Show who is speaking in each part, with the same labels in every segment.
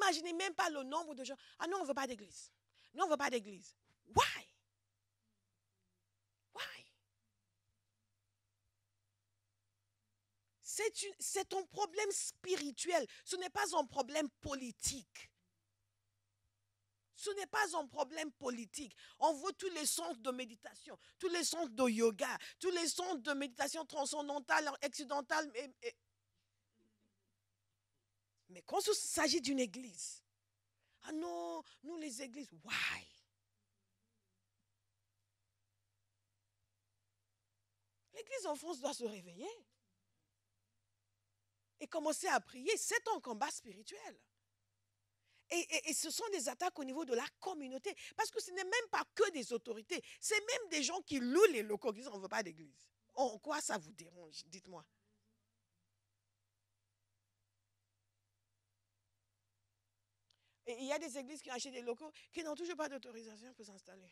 Speaker 1: n'imaginez même pas le nombre de gens. Ah non, on ne veut pas d'église. Non, on ne veut pas d'église. Why? Why? C'est un problème spirituel. Ce n'est pas un problème politique. Ce n'est pas un problème politique. On veut tous les centres de méditation, tous les centres de yoga, tous les centres de méditation transcendantale, occidentale. Mais quand il s'agit d'une église, ah non, nous les églises, why? L'église en France doit se réveiller et commencer à prier. C'est un combat spirituel. Et ce sont des attaques au niveau de la communauté. Parce que ce n'est même pas que des autorités. C'est même des gens qui louent les locaux qui disent on ne veut pas d'église. En quoi ça vous dérange? Dites-moi. Et il y a des églises qui ont acheté des locaux qui n'ont toujours pas d'autorisation pour s'installer.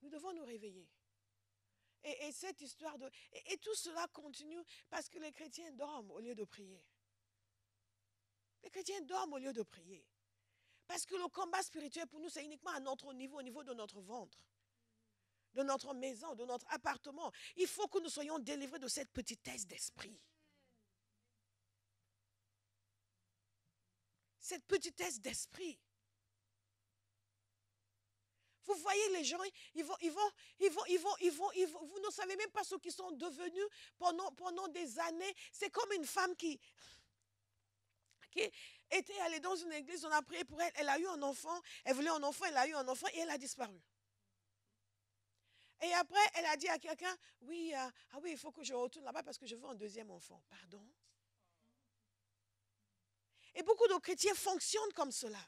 Speaker 1: Nous devons nous réveiller. Et cette histoire de... Et tout cela continue parce que les chrétiens dorment au lieu de prier. Les chrétiens dorment au lieu de prier. Parce que le combat spirituel pour nous, c'est uniquement à notre niveau, au niveau de notre ventre, de notre maison, de notre appartement. Il faut que nous soyons délivrés de cette petitesse d'esprit. Cette petitesse d'esprit. Vous voyez les gens, vous ne savez même pas ce qu'ils sont devenus pendant des années. C'est comme une femme qui était allée dans une église, on a prié pour elle, elle a eu un enfant, elle voulait un enfant, elle a eu un enfant et elle a disparu. Et après, elle a dit à quelqu'un, oui, oui, il faut que je retourne là-bas parce que je veux un deuxième enfant. Pardon? Et beaucoup de chrétiens fonctionnent comme cela.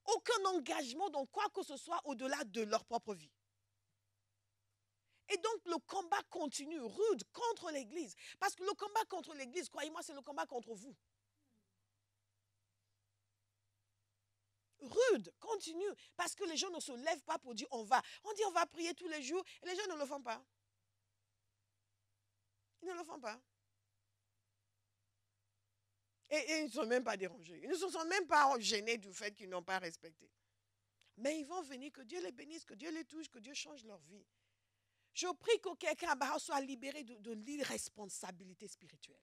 Speaker 1: Aucun engagement dans quoi que ce soit au-delà de leur propre vie. Et donc, le combat continue, rude, contre l'Église. Parce que le combat contre l'Église, croyez-moi, c'est le combat contre vous. Rude, continue. Parce que les gens ne se lèvent pas pour dire on va. On dit on va prier tous les jours et les gens ne le font pas. Ils ne le font pas. Et ils ne sont même pas dérangés. Ils ne se sont même pas gênés du fait qu'ils n'ont pas respecté. Mais ils vont venir, que Dieu les bénisse, que Dieu les touche, que Dieu change leur vie. Je prie que quelqu'un soit libéré de l'irresponsabilité spirituelle.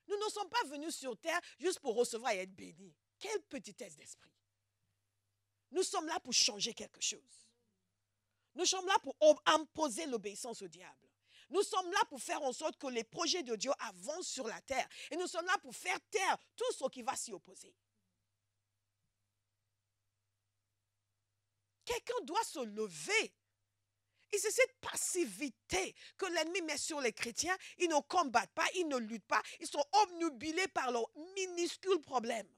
Speaker 1: Nous ne sommes pas venus sur terre juste pour recevoir et être bénis. Quelle petitesse d'esprit. Nous sommes là pour changer quelque chose. Nous sommes là pour imposer l'obéissance au diable. Nous sommes là pour faire en sorte que les projets de Dieu avancent sur la terre. Et nous sommes là pour faire taire tout ce qui va s'y opposer. Quelqu'un doit se lever. Et c'est cette passivité que l'ennemi met sur les chrétiens. Ils ne combattent pas, ils ne luttent pas. Ils sont obnubilés par leurs minuscules problèmes.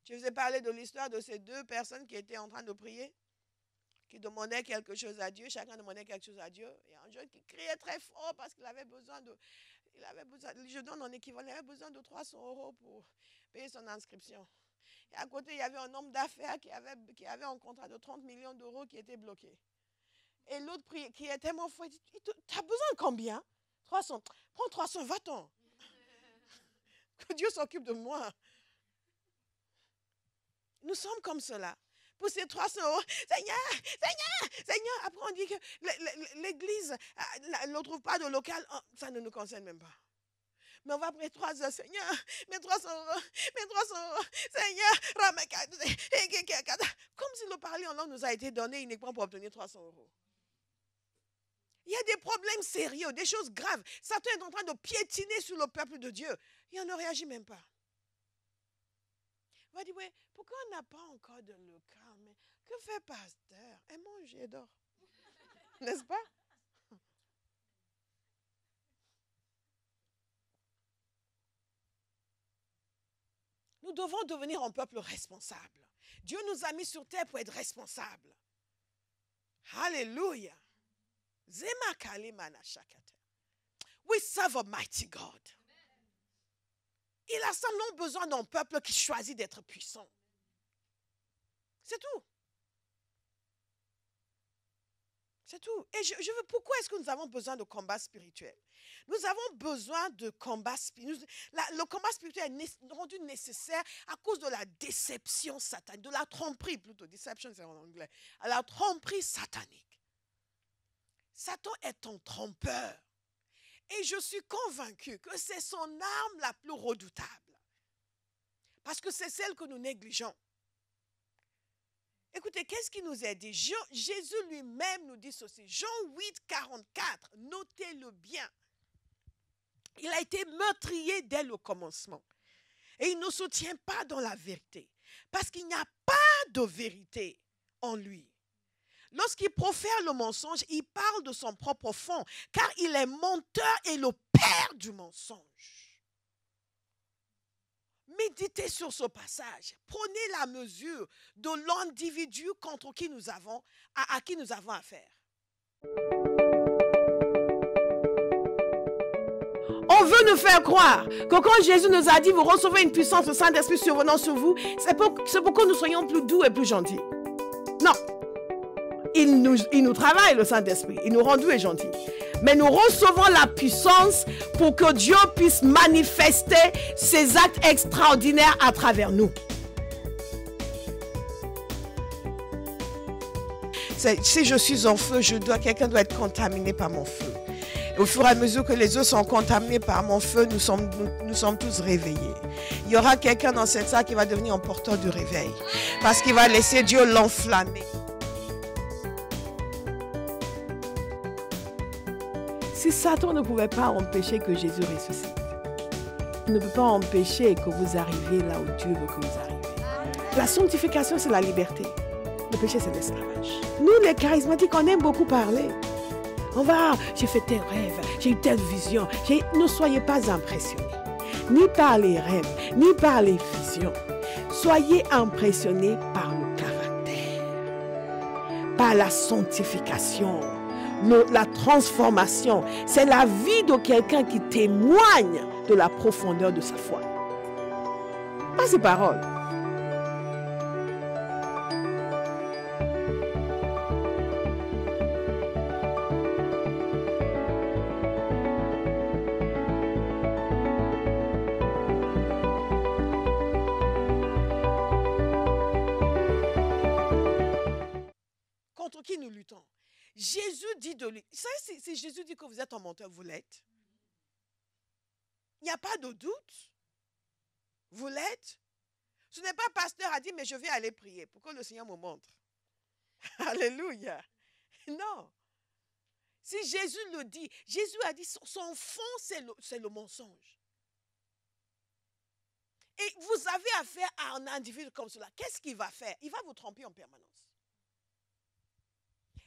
Speaker 1: Je vous ai parlé de l'histoire de ces deux personnes qui étaient en train de prier, qui demandaient quelque chose à Dieu. Chacun demandait quelque chose à Dieu. Il y a un jeune qui criait très fort parce qu'il avait besoin de... je donne en équivalent, il avait besoin de 300 € pour payer son inscription. Et à côté, il y avait un homme d'affaires qui avait un contrat de 30 millions d'euros qui était bloqué. Et l'autre qui était tellement fou, il dit, tu as besoin de combien? 300. Prends 300, va-t'en. Que Dieu s'occupe de moi. Nous sommes comme cela. Pour ces 300 €, Seigneur. Après, on dit que l'église ne trouve pas de local. Ça ne nous concerne même pas. Mais on va prier 3 heures, Seigneur, mais 300 €, Seigneur, comme si le parler en langue nous a été donné uniquement pour obtenir 300 €. Il y a des problèmes sérieux, des choses graves. Satan est en train de piétiner sur le peuple de Dieu. Il ne réagit même pas. On va dire, ouais, pourquoi on n'a pas encore de local? Mais que fait pasteur? Elle mange et dort. N'est-ce pas? Nous devons devenir un peuple responsable. Dieu nous a mis sur terre pour être responsables. Alléluia. We serve a mighty God. Il a seulement besoin d'un peuple qui choisit d'être puissant. C'est tout. C'est tout. Et pourquoi est-ce que nous avons besoin de combat spirituel? Nous avons besoin de combat spirituel. Le combat spirituel est rendu nécessaire à cause de la déception satanique, de la tromperie plutôt. Deception, c'est en anglais. La tromperie satanique. Satan est un trompeur. Et je suis convaincu que c'est son arme la plus redoutable. Parce que c'est celle que nous négligeons. Écoutez, qu'est-ce qu'il nous a dit? Jésus lui-même nous dit ceci. Jean 8, 44, notez-le bien. Il a été meurtrier dès le commencement. Et il ne se tient pas dans la vérité. Parce qu'il n'y a pas de vérité en lui. Lorsqu'il profère le mensonge, il parle de son propre fond. Car il est menteur et le père du mensonge. Méditez sur ce passage. Prenez la mesure de l'individu contre qui nous avons, à qui nous avons affaire. On veut nous faire croire que quand Jésus nous a dit, vous recevez une puissance du Saint-Esprit survenant sur vous, c'est pour que nous soyons plus doux et plus gentils. Non. Il nous travaille, le Saint-Esprit. Il nous rend doux et gentils. Mais nous recevons la puissance pour que Dieu puisse manifester ses actes extraordinaires à travers nous. Si je suis en feu, quelqu'un doit être contaminé par mon feu. Et au fur et à mesure que les autres sont contaminés par mon feu, nous sommes tous réveillés. Il y aura quelqu'un dans cette salle qui va devenir un porteur de réveil. Parce qu'il va laisser Dieu l'enflammer. Si Satan ne pouvait pas empêcher que Jésus ressuscite, il ne peut pas empêcher que vous arriviez là où Dieu veut que vous arriviez. La sanctification, c'est la liberté. Le péché, c'est l'esclavage. Nous, les charismatiques, on aime beaucoup parler. On va, j'ai fait tel rêve, j'ai eu telle vision. Ne soyez pas impressionnés, ni par les rêves, ni par les visions. Soyez impressionnés par le caractère, par la sanctification. La transformation, c'est la vie de quelqu'un qui témoigne de la profondeur de sa foi. Pas ses paroles. Contre qui nous luttons? Jésus dit de lui, si Jésus dit que vous êtes un menteur, vous l'êtes. Il n'y a pas de doute. Vous l'êtes. Ce n'est pas pasteur a dit, mais je vais aller prier pour que le Seigneur me montre. Alléluia. Non. Si Jésus le dit, Jésus a dit, son fond, c'est le mensonge. Et vous avez affaire à un individu comme cela. Qu'est-ce qu'il va faire? Il va vous tromper en permanence.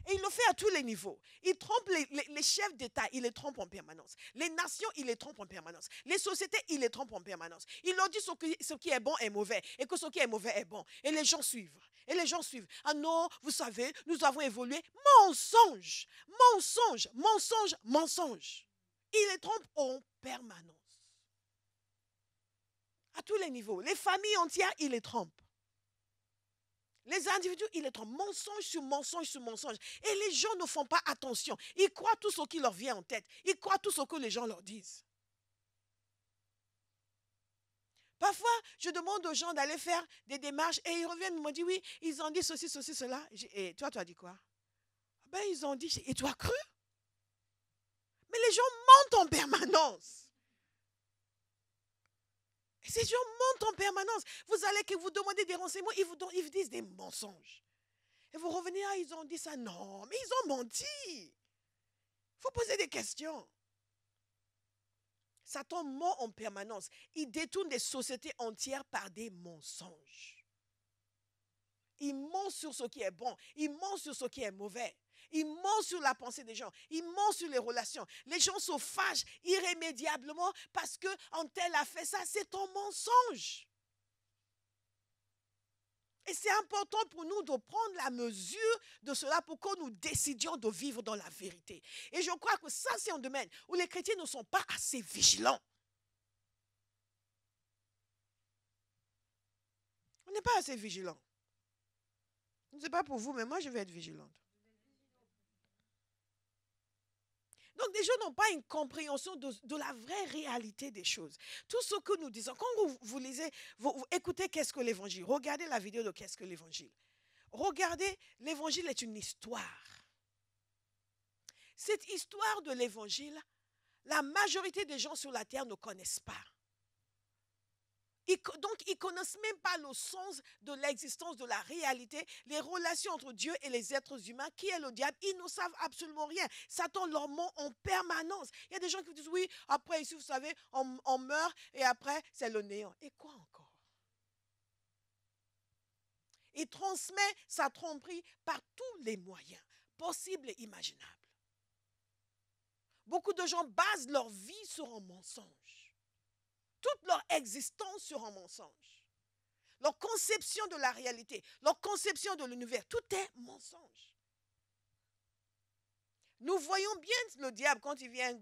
Speaker 1: Et il le fait à tous les niveaux. Il trompe les chefs d'État, il les trompe en permanence. Les nations, il les trompe en permanence. Les sociétés, il les trompe en permanence. Il leur dit ce qui est bon est mauvais et que ce qui est mauvais est bon. Et les gens suivent. Et les gens suivent. Ah non, vous savez, nous avons évolué. Mensonge, mensonge, mensonge, mensonge. Il les trompe en permanence. À tous les niveaux. Les familles entières, il les trompe. Les individus, ils les trompent. Mensonge sur mensonge sur mensonge. Et les gens ne font pas attention. Ils croient tout ce qui leur vient en tête. Ils croient tout ce que les gens leur disent. Parfois, je demande aux gens d'aller faire des démarches et ils reviennent et me disent, oui, ils ont dit ceci, ceci, cela. Et toi, tu as dit quoi? Ben, ils ont dit, et tu as cru? Mais les gens mentent en permanence. Et ces gens mentent en permanence. Vous allez que vous demandez des renseignements, ils vous disent des mensonges. Et vous revenez, ah, ils ont dit ça. Non, mais ils ont menti. Il faut poser des questions. Satan ment en permanence. Il détourne des sociétés entières par des mensonges. Il ment sur ce qui est bon. Il ment sur ce qui est mauvais. Il ment sur la pensée des gens. Il ment sur les relations. Les gens se fâchent irrémédiablement parce qu'un tel a fait ça. C'est un mensonge. Et c'est important pour nous de prendre la mesure de cela pour que nous décidions de vivre dans la vérité. Et je crois que ça, c'est un domaine où les chrétiens ne sont pas assez vigilants. On n'est pas assez vigilants. Je ne sais pas pour vous, mais moi, je vais être vigilante. Donc, les gens n'ont pas une compréhension de la vraie réalité des choses. Tout ce que nous disons, quand vous lisez, vous écoutez qu'est-ce que l'évangile, regardez la vidéo de qu'est-ce que l'évangile. Regardez, l'évangile est une histoire. Cette histoire de l'évangile, la majorité des gens sur la terre ne connaissent pas. Donc, ils ne connaissent même pas le sens de l'existence, de la réalité, les relations entre Dieu et les êtres humains, qui est le diable. Ils ne savent absolument rien. Satan leur ment en permanence. Il y a des gens qui disent, oui, après ici, vous savez, on meurt et après, c'est le néant. Et quoi encore? Il transmet sa tromperie par tous les moyens possibles et imaginables. Beaucoup de gens basent leur vie sur un mensonge. Toute leur existence sur un mensonge. Leur conception de la réalité, leur conception de l'univers, tout est mensonge. Nous voyons bien le diable quand il vient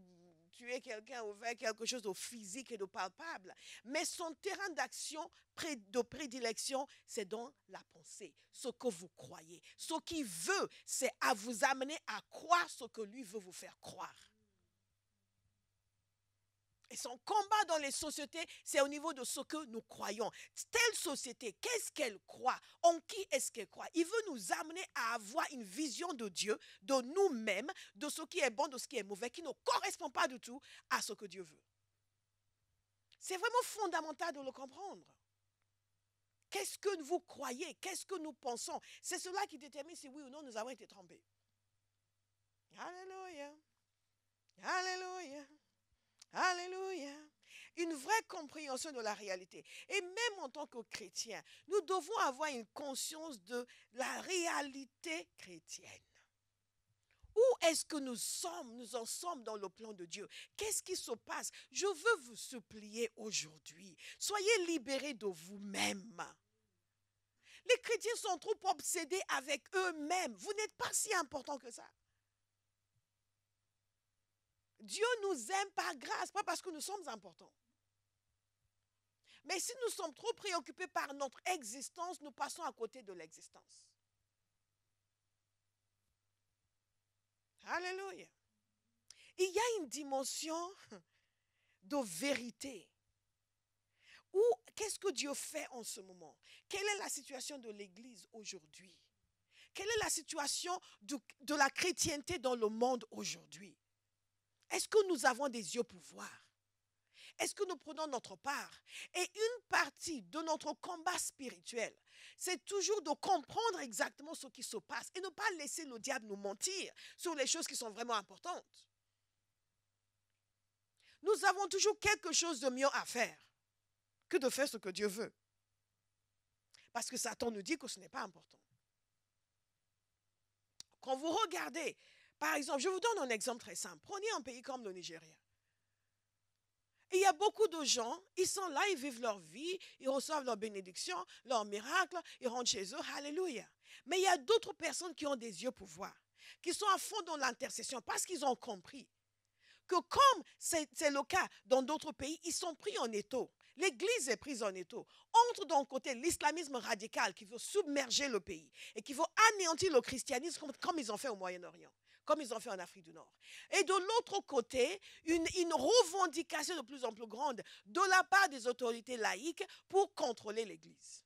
Speaker 1: tuer quelqu'un ou faire quelque chose de physique et de palpable. Mais son terrain d'action, de prédilection, c'est dans la pensée, ce que vous croyez. Ce qu'il veut, c'est à vous amener à croire ce que lui veut vous faire croire. Et son combat dans les sociétés, c'est au niveau de ce que nous croyons. Telle société, qu'est-ce qu'elle croit? En qui est-ce qu'elle croit? Il veut nous amener à avoir une vision de Dieu, de nous-mêmes, de ce qui est bon, de ce qui est mauvais, qui ne correspond pas du tout à ce que Dieu veut. C'est vraiment fondamental de le comprendre. Qu'est-ce que vous croyez? Qu'est-ce que nous pensons? C'est cela qui détermine si oui ou non nous avons été trompés. Alléluia. Alléluia. Alléluia. Une vraie compréhension de la réalité. Et même en tant que chrétiens, nous devons avoir une conscience de la réalité chrétienne. Où est-ce que nous en sommes dans le plan de Dieu? Qu'est-ce qui se passe? Je veux vous supplier aujourd'hui. Soyez libérés de vous-même. Les chrétiens sont trop obsédés avec eux-mêmes. Vous n'êtes pas si important que ça. Dieu nous aime par grâce, pas parce que nous sommes importants. Mais si nous sommes trop préoccupés par notre existence, nous passons à côté de l'existence. Alléluia. Il y a une dimension de vérité. Où, qu'est-ce que Dieu fait en ce moment? Quelle est la situation de l'Église aujourd'hui? Quelle est la situation de la chrétienté dans le monde aujourd'hui? Est-ce que nous avons des yeux pour voir? Est-ce que nous prenons notre part? Et une partie de notre combat spirituel, c'est toujours de comprendre exactement ce qui se passe et ne pas laisser le diable nous mentir sur les choses qui sont vraiment importantes. Nous avons toujours quelque chose de mieux à faire que de faire ce que Dieu veut. Parce que Satan nous dit que ce n'est pas important. Quand vous regardez, par exemple, je vous donne un exemple très simple. Prenez un pays comme le Nigeria. Il y a beaucoup de gens, ils sont là, ils vivent leur vie, ils reçoivent leur bénédiction, leur miracle, ils rentrent chez eux, alléluia. Mais il y a d'autres personnes qui ont des yeux pour voir, qui sont à fond dans l'intercession parce qu'ils ont compris que comme c'est le cas dans d'autres pays, ils sont pris en étau. L'Église est prise en étau. Entre d'un côté l'islamisme radical qui veut submerger le pays et qui veut anéantir le christianisme comme ils ont fait au Moyen-Orient, comme ils ont fait en Afrique du Nord. Et de l'autre côté, une revendication de plus en plus grande de la part des autorités laïques pour contrôler l'Église.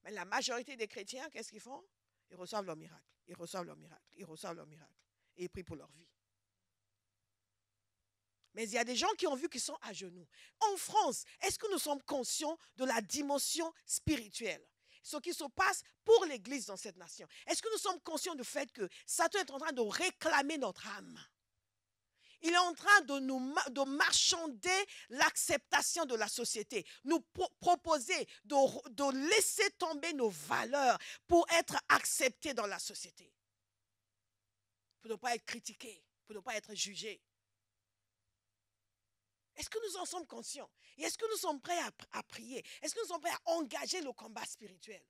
Speaker 1: Mais la majorité des chrétiens, qu'est-ce qu'ils font? Ils reçoivent leur miracle, ils reçoivent leur miracle, ils reçoivent leur miracle. Et ils prient pour leur vie. Mais il y a des gens qui ont vu qu'ils sont à genoux. En France, est-ce que nous sommes conscients de la dimension spirituelle? Ce qui se passe pour l'Église dans cette nation. Est-ce que nous sommes conscients du fait que Satan est en train de réclamer notre âme? Il est en train de marchander l'acceptation de la société, nous proposer de laisser tomber nos valeurs pour être acceptés dans la société, pour ne pas être critiqués, pour ne pas être jugés. Est-ce que nous en sommes conscients? Et est-ce que nous sommes prêts à prier? Est-ce que nous sommes prêts à engager le combat spirituel?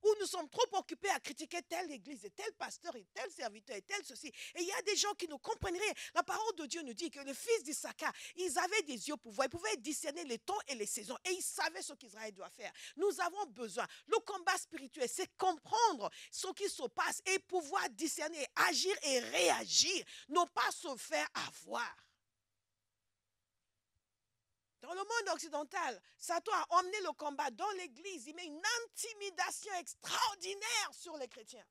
Speaker 1: où nous sommes trop occupés à critiquer telle église et tel pasteur et tel serviteur et tel ceci. Et il y a des gens qui ne comprennent rien. La parole de Dieu nous dit que les fils d'Issachar, ils avaient des yeux pour voir, ils pouvaient discerner les temps et les saisons et ils savaient ce qu'Israël doit faire. Nous avons besoin. Le combat spirituel, c'est comprendre ce qui se passe et pouvoir discerner, agir et réagir, non pas se faire avoir. Dans le monde occidental, Satan a emmené le combat dans l'église. Il met une intimidation extraordinaire sur les chrétiens.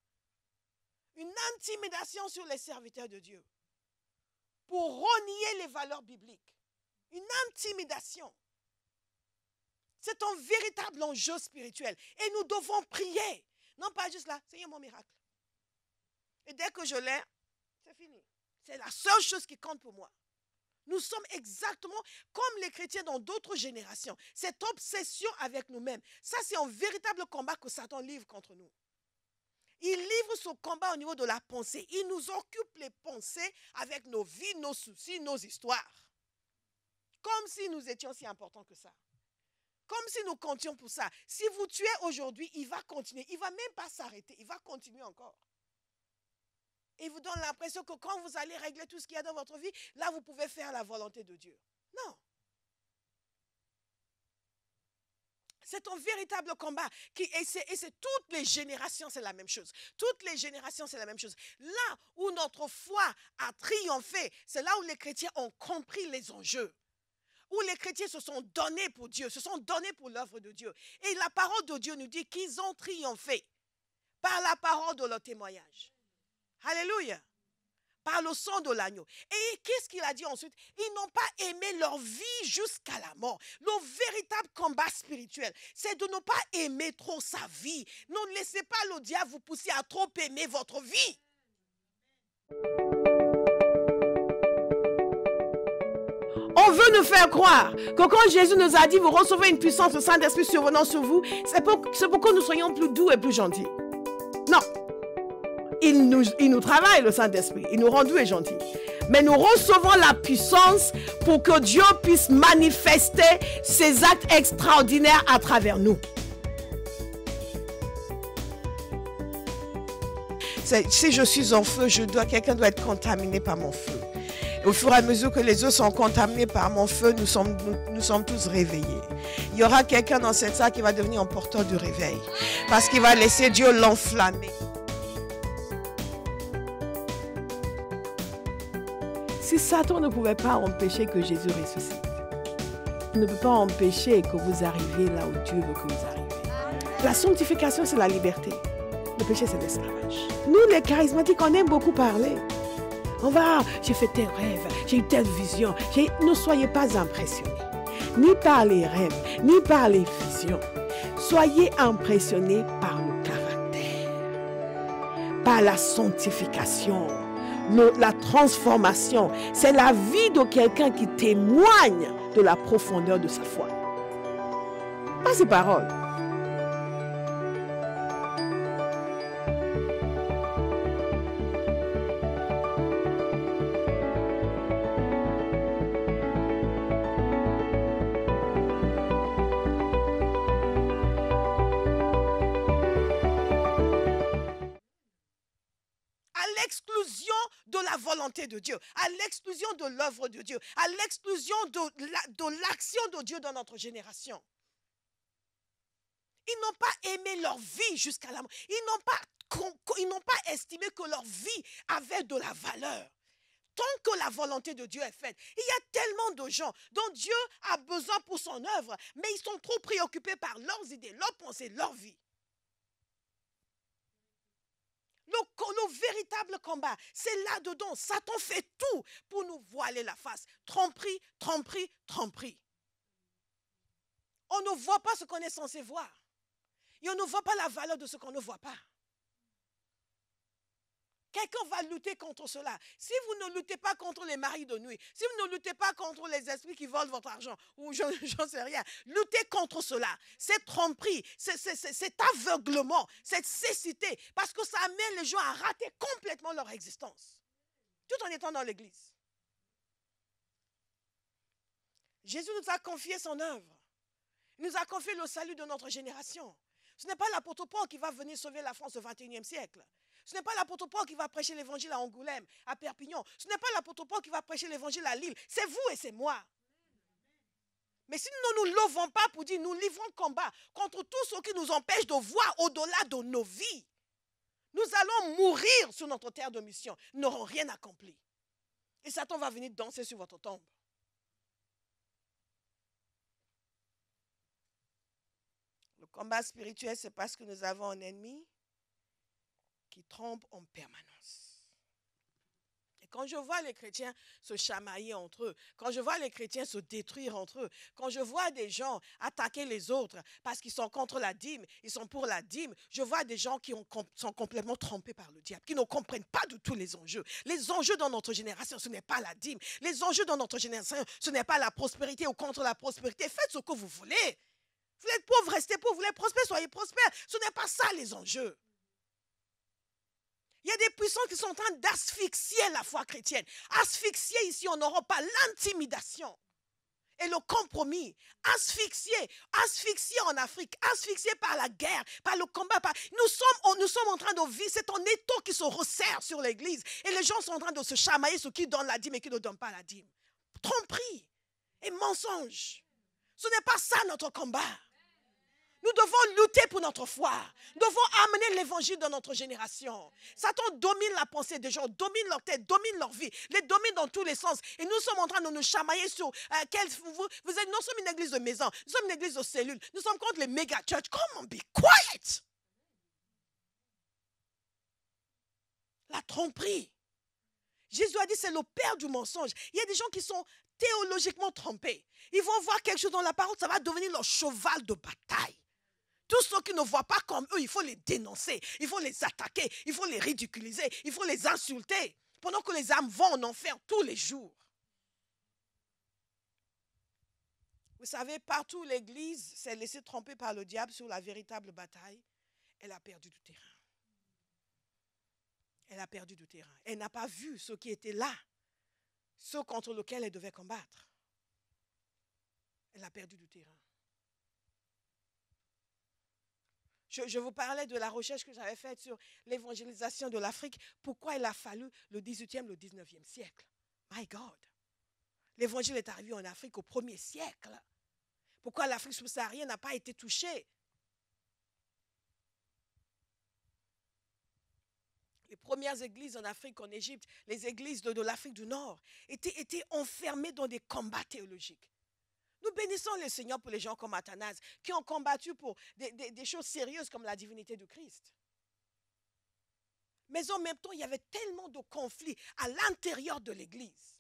Speaker 1: Une intimidation sur les serviteurs de Dieu. Pour renier les valeurs bibliques. Une intimidation. C'est un véritable enjeu spirituel. Et nous devons prier. Non pas juste là, Seigneur mon miracle. Et dès que je l'ai, c'est fini. C'est la seule chose qui compte pour moi. Nous sommes exactement comme les chrétiens dans d'autres générations. Cette obsession avec nous-mêmes, ça c'est un véritable combat que Satan livre contre nous. Il livre ce combat au niveau de la pensée. Il nous occupe les pensées avec nos vies, nos soucis, nos histoires. Comme si nous étions si importants que ça. Comme si nous comptions pour ça. Si vous tuez aujourd'hui, il va continuer. Il ne va même pas s'arrêter. Il va continuer encore. Et vous donne l'impression que quand vous allez régler tout ce qu'il y a dans votre vie, là, vous pouvez faire la volonté de Dieu. Non. C'est un véritable combat. Et c'est toutes les générations, c'est la même chose. Toutes les générations, c'est la même chose. Là où notre foi a triomphé, c'est là où les chrétiens ont compris les enjeux. Où les chrétiens se sont donnés pour Dieu, se sont donnés pour l'œuvre de Dieu. Et la parole de Dieu nous dit qu'ils ont triomphé par la parole de leur témoignage. Alléluia. Par le sang de l'agneau. Et qu'est-ce qu'il a dit ensuite? Ils n'ont pas aimé leur vie jusqu'à la mort. Le véritable combat spirituel, c'est de ne pas aimer trop sa vie. Ne laissez pas le diable vous pousser à trop aimer votre vie. On veut nous faire croire que quand Jésus nous a dit, vous recevez une puissance, le Saint-Esprit survenant sur vous, c'est pour que nous soyons plus doux et plus gentils. Non. Il nous travaille, le Saint-Esprit. Il nous rend doux et gentils. Mais nous recevons la puissance pour que Dieu puisse manifester ses actes extraordinaires à travers nous. Si je suis en feu, quelqu'un doit être contaminé par mon feu. Et au fur et à mesure que les autres sont contaminés par mon feu, nous sommes tous réveillés. Il y aura quelqu'un dans cette salle qui va devenir un porteur du réveil. Parce qu'il va laisser Dieu l'enflammer. Si Satan ne pouvait pas empêcher que Jésus ressuscite, il ne peut pas empêcher que vous arriviez là où Dieu veut que vous arriviez. La sanctification, c'est la liberté. Le péché, c'est l'esclavage. Nous, les charismatiques, on aime beaucoup parler. On va, j'ai fait tel rêve, j'ai eu telle vision. Ne soyez pas impressionnés, ni par les rêves, ni par les visions. Soyez impressionnés par le caractère, par la sanctification. La transformation, c'est la vie de quelqu'un qui témoigne de la profondeur de sa foi. Pas ses paroles. De Dieu, à l'exclusion de l'œuvre de Dieu, à l'exclusion de l'action de Dieu dans notre génération. Ils n'ont pas aimé leur vie jusqu'à la mort. Ils n'ont pas estimé que leur vie avait de la valeur. Tant que la volonté de Dieu est faite, il y a tellement de gens dont Dieu a besoin pour son œuvre, mais ils sont trop préoccupés par leurs idées, leurs pensées, leur vie. Le véritable combat, c'est là-dedans. Satan fait tout pour nous voiler la face. Tromperie, tromperie, tromperie. On ne voit pas ce qu'on est censé voir. Et on ne voit pas la valeur de ce qu'on ne voit pas. Quelqu'un va lutter contre cela. Si vous ne luttez pas contre les maris de nuit, si vous ne luttez pas contre les esprits qui volent votre argent, ou j'en sais rien, luttez contre cela. Cette tromperie, cet aveuglement, cette cécité, parce que ça amène les gens à rater complètement leur existence, tout en étant dans l'église. Jésus nous a confié son œuvre. Il nous a confié le salut de notre génération. Ce n'est pas l'apôtre Paul qui va venir sauver la France au XXIe siècle. Ce n'est pas l'apôtre Paul qui va prêcher l'évangile à Angoulême, à Perpignan. Ce n'est pas l'apôtre Paul qui va prêcher l'évangile à Lille. C'est vous et c'est moi. Mais si nous ne nous levons pas pour dire nous livrons combat contre tout ce qui nous empêche de voir au-delà de nos vies, nous allons mourir sur notre terre de mission. Nous n'aurons rien accompli. Et Satan va venir danser sur votre tombe. Le combat spirituel, c'est parce que nous avons un ennemi qui trompe en permanence. Et quand je vois les chrétiens se chamailler entre eux, quand je vois les chrétiens se détruire entre eux, quand je vois des gens attaquer les autres parce qu'ils sont contre la dîme, ils sont pour la dîme, je vois des gens qui sont complètement trompés par le diable, qui ne comprennent pas du tout les enjeux. Les enjeux dans notre génération, ce n'est pas la dîme. Les enjeux dans notre génération, ce n'est pas la prospérité ou contre la prospérité. Faites ce que vous voulez. Vous êtes pauvre, restez pauvre. Vous voulez prospérer, soyez prospère. Ce n'est pas ça les enjeux. Il y a des puissances qui sont en train d'asphyxier la foi chrétienne. Asphyxier ici en Europe par l'intimidation et le compromis. Asphyxier en Afrique, asphyxier par la guerre, par le combat. Nous sommes en train de vivre, c'est un étau qui se resserre sur l'église. Et les gens sont en train de se chamailler sur qui donne la dîme et qui ne donne pas la dîme. Tromperie et mensonge. Ce n'est pas ça notre combat. Nous devons lutter pour notre foi. Nous devons amener l'évangile dans notre génération. Satan domine la pensée des gens, domine leur tête, domine leur vie, les domine dans tous les sens. Et nous sommes en train de nous chamailler sur nous sommes une église de maison, nous sommes une église de cellules, nous sommes contre les méga church. Come on, be quiet. La tromperie. Jésus a dit c'est le père du mensonge. Il y a des gens qui sont théologiquement trompés. Ils vont voir quelque chose dans la parole, ça va devenir leur cheval de bataille. Tous ceux qui ne voient pas comme eux, il faut les dénoncer, il faut les attaquer, il faut les ridiculiser, il faut les insulter, pendant que les âmes vont en enfer tous les jours. Vous savez, partout l'Église s'est laissée tromper par le diable sur la véritable bataille. Elle a perdu du terrain. Elle a perdu du terrain. Elle n'a pas vu ceux qui étaient là, ceux contre lesquels elle devait combattre. Elle a perdu du terrain. Je vous parlais de la recherche que j'avais faite sur l'évangélisation de l'Afrique. Pourquoi il a fallu le 18e, le 19e siècle? My God! L'évangile est arrivé en Afrique au 1er siècle. Pourquoi l'Afrique subsaharienne n'a pas été touchée? Les premières églises en Afrique, en Égypte, les églises de l'Afrique du Nord, étaient enfermées dans des combats théologiques. Nous bénissons le Seigneur pour les gens comme Athanase, qui ont combattu pour des choses sérieuses comme la divinité du Christ. Mais en même temps, il y avait tellement de conflits à l'intérieur de l'Église.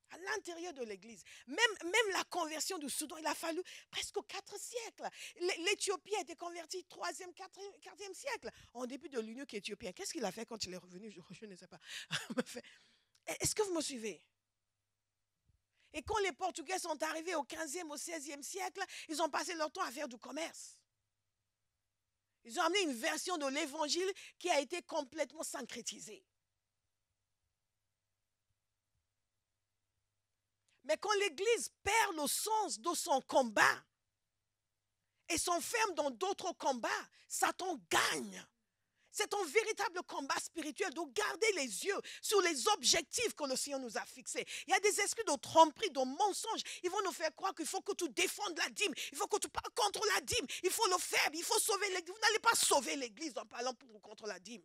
Speaker 1: À l'intérieur de l'Église. Même la conversion du Soudan, il a fallu presque 4 siècles. L'Éthiopie a été convertie 3e, 4e siècle. En début de l'Union éthiopienne. Qu'est-ce qu'il a fait quand il est revenu? Je ne sais pas. Est-ce que vous me suivez? Et quand les Portugais sont arrivés au 15e, au 16e siècle, ils ont passé leur temps à faire du commerce. Ils ont amené une version de l'évangile qui a été complètement syncrétisée. Mais quand l'Église perd le sens de son combat et s'enferme dans d'autres combats, Satan gagne. C'est un véritable combat spirituel de garder les yeux sur les objectifs que le Seigneur nous a fixés. Il y a des esprits de tromperie, de mensonges. Ils vont nous faire croire qu'il faut que tu défendes la dîme. Il faut que tu parles contre la dîme. Il faut le faire. Il faut sauver l'Église. Vous n'allez pas sauver l'Église en parlant contre la dîme.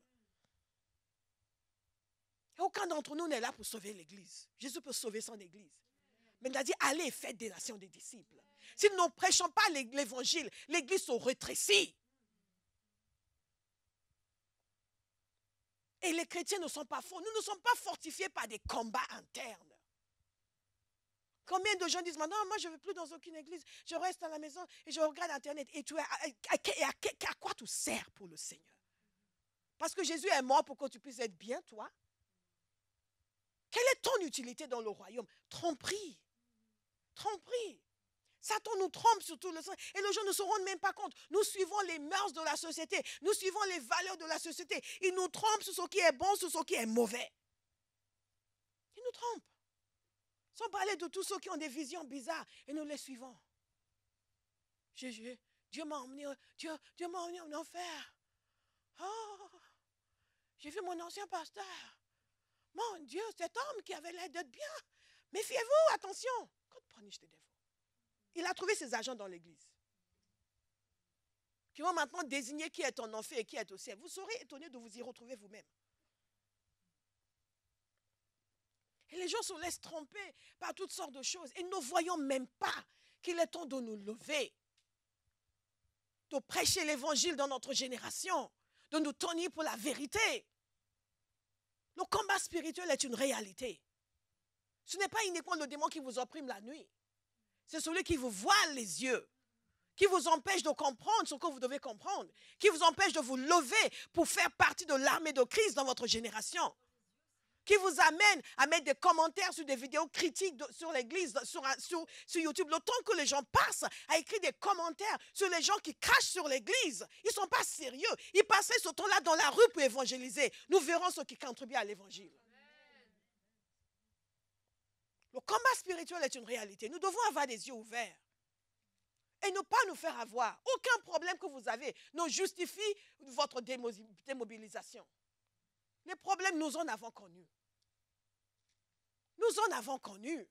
Speaker 1: Et aucun d'entre nous n'est là pour sauver l'Église. Jésus peut sauver son Église. Mais il a dit, allez et faites des nations des disciples. Si nous ne prêchons pas l'Évangile, l'Église se rétrécit. Et les chrétiens ne sont pas forts. Nous ne sommes pas fortifiés par des combats internes. Combien de gens disent maintenant, moi je ne vais plus dans aucune église, je reste à la maison et je regarde Internet. Et à quoi tu sers pour le Seigneur? Parce que Jésus est mort pour que tu puisses être bien, toi. Quelle est ton utilité dans le royaume? Tromperie. Tromperie. Satan nous trompe sur tout le sens. Et les gens ne se rendent même pas compte. Nous suivons les mœurs de la société. Nous suivons les valeurs de la société. Ils nous trompent sur ce qui est bon, sur ce qui est mauvais. Ils nous trompent. Sans parler de tous ceux qui ont des visions bizarres. Et nous les suivons. Dieu m'a emmené en enfer. Oh, j'ai vu mon ancien pasteur. Mon Dieu, cet homme qui avait l'air d'être bien. Méfiez-vous, attention. God punish the devil. Il a trouvé ses agents dans l'église, qui vont maintenant désigner qui est en enfer et qui est au ciel. Vous serez étonné de vous y retrouver vous-même. Et les gens se laissent tromper par toutes sortes de choses. Et nous ne voyons même pas qu'il est temps de nous lever, de prêcher l'évangile dans notre génération, de nous tenir pour la vérité. Le combat spirituel est une réalité. Ce n'est pas uniquement le démon qui vous opprime la nuit. C'est celui qui vous voile les yeux, qui vous empêche de comprendre ce que vous devez comprendre, qui vous empêche de vous lever pour faire partie de l'armée de Christ dans votre génération, qui vous amène à mettre des commentaires sur des vidéos critiques sur l'église, sur YouTube. Le temps que les gens passent à écrire des commentaires sur les gens qui crachent sur l'église, ils ne sont pas sérieux. Ils passaient ce temps-là dans la rue pour évangéliser. Nous verrons ceux qui contribuent à l'évangile. Le combat spirituel est une réalité. Nous devons avoir des yeux ouverts et ne pas nous faire avoir. Aucun problème que vous avez ne justifie votre démobilisation. Les problèmes, nous en avons connus. Nous en avons connus.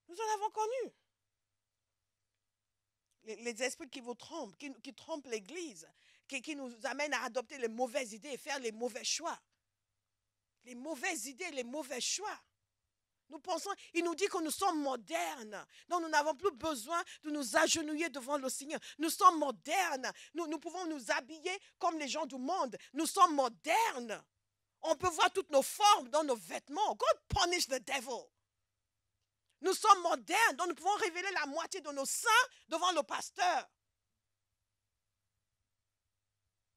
Speaker 1: Nous en avons connus. Les esprits qui vous trompent, qui trompent l'église, qui nous amènent à adopter les mauvaises idées et faire les mauvais choix. Les mauvaises idées, les mauvais choix. Nous pensons, il nous dit que nous sommes modernes. Donc nous n'avons plus besoin de nous agenouiller devant le Seigneur. Nous sommes modernes. Nous pouvons nous habiller comme les gens du monde. Nous sommes modernes. On peut voir toutes nos formes dans nos vêtements. God punish the devil. Nous sommes modernes, donc nous pouvons révéler la moitié de nos seins devant le pasteur.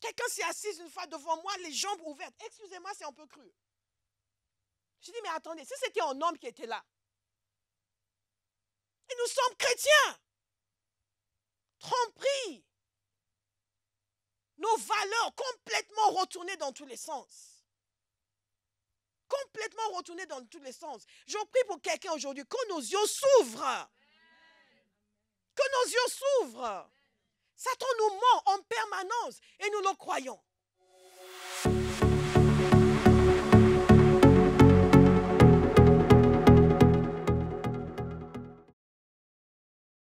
Speaker 1: Quelqu'un s'est assis une fois devant moi, les jambes ouvertes. Excusez-moi, c'est un peu cru. Je dis, mais attendez, si c'était un homme qui était là, et nous sommes chrétiens, tromperie, nos valeurs complètement retournées dans tous les sens. Complètement retournées dans tous les sens. Je prie pour quelqu'un aujourd'hui, que nos yeux s'ouvrent. Que nos yeux s'ouvrent. Satan nous ment en permanence et nous le croyons.